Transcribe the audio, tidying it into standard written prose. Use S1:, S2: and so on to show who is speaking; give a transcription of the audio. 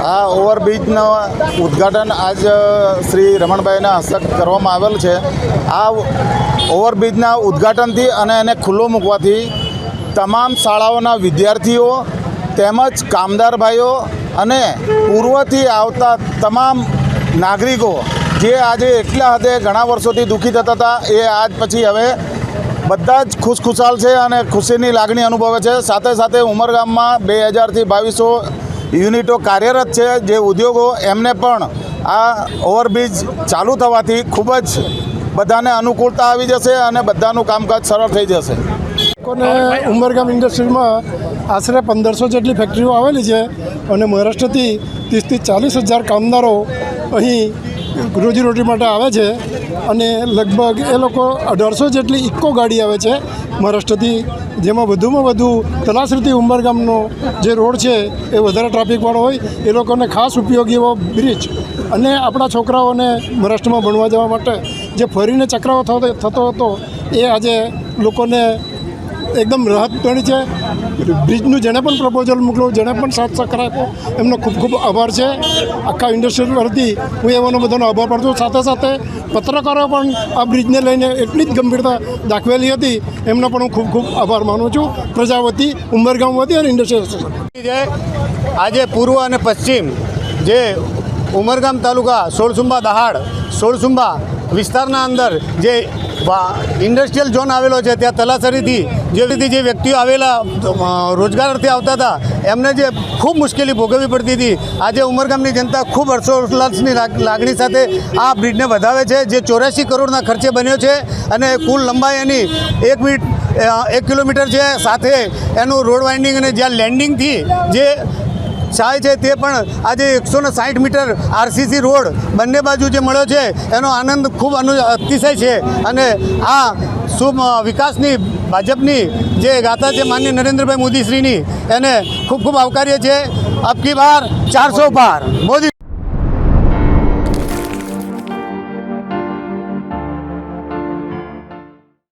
S1: આ ઓવરબ્રિજનું ઉદ્ઘાટન આજ શ્રી રમણભાઈના હસ્તક કરવામાં આવેલ છે। આ ઓવરબ્રિજના ઉદ્ઘાટનથી અને એને ખુલ્લો મૂકવાથી તમામ શાળાઓના વિદ્યાર્થીઓ તેમજ કામદાર ભાઈઓ અને પૂર્વથી આવતા તમામ નાગરિકો જે આજે એટલા હદે ઘણા વર્ષોથી દુઃખી થતા હતા એ આજ પછી હવે બધા જ ખુશખુશાલ છે અને ખુશીની લાગણી અનુભવે છે। સાથે સાથે ઉમરગામમાં 2000થી 2200 યુનિટો કાર્યરત છે। જે ઉદ્યોગો એમને પણ આ ઓવરબ્રિજ ચાલુ થવાથી ખૂબ જ બધાને અનુકૂળતા આવી જશે અને બધાનું કામકાજ સરળ થઈ જશે।
S2: લોકોને ઉમરગામ ઇન્ડસ્ટ્રીમાં આશરે 1500 જેટલી ફેક્ટરીઓ આવેલી છે અને મહારાષ્ટ્રથી 30થી 40 હજાર કામદારો અહીં રોજીરોટી માટે આવે છે અને લગભગ એ લોકો 1800 જેટલી ઇકો ગાડી આવે છે મહારાષ્ટ્રથી, જેમાં વધુમાં વધુ તલાસરીથી ઉમરગામનો જે રોડ છે એ વધારે ટ્રાફિકવાળો હોય એ લોકોને ખાસ ઉપયોગી એવો બ્રિજ અને આપણા છોકરાઓને મહારાષ્ટ્રમાં ભણવા જવા માટે જે ફરીને ચક્રાવો થતો હતો એ આજે લોકોને એકદમ રાહત મળી છે। બ્રિજનું જેણે પણ પ્રપોઝલ મોકલ્યો, જેણે પણ સાથ સહકાર આપ્યો એમનો ખૂબ ખૂબ આભાર છે। આખા ઇન્ડસ્ટ્રી પરથી હું એવાનો બધાનો આભાર પાડું છું। સાથે સાથે પત્રકારો પણ આ બ્રિજને લઈને એટલી જ ગંભીરતા દાખવેલી હતી એમનો પણ હું ખૂબ ખૂબ આભાર માનું છું પ્રજા વતી, ઉમરગામ વતી અને ઇન્ડસ્ટ્રી એસોસિએશન।
S3: આજે પૂર્વ અને પશ્ચિમ જે ઉમરગામ તાલુકા સોળસુંબા દહાડ સોળસુંબા વિસ્તારના અંદર જે ઇન્ડસ્ટ્રીયલ ઝોન આવેલો છે ત્યાં તલાસરીથી જે વ્યક્તિઓ આવેલા રોજગારથી આવતા હતા એમને જે ખૂબ મુશ્કેલી ભોગવવી પડતી હતી, આજે ઉમરગામની જનતા ખૂબ હર્ષોલ્લાસની લાગણી સાથે આ બ્રિજને વધાવે છે જે 84 કરોડના ખર્ચે બન્યો છે અને કુલ લંબાઈ એની 1 કિલોમીટર છે। સાથે એનું રોડ વાઇન્ડિંગ અને જ્યાં લેન્ડિંગથી જે થાય છે તે પણ આજે 160 મીટર આરસીસી રોડ બંને બાજુ જે મળ્યો છે એનો આનંદ ખૂબ અતિશય છે અને આ શુભ વિકાસની ભાજપની જે ગાથા છે માનનીય નરેન્દ્રભાઈ મોદીશ્રીની એને ખૂબ ખૂબ આવકારીએ છીએ। અબકી બાર 400 પાર મોદી।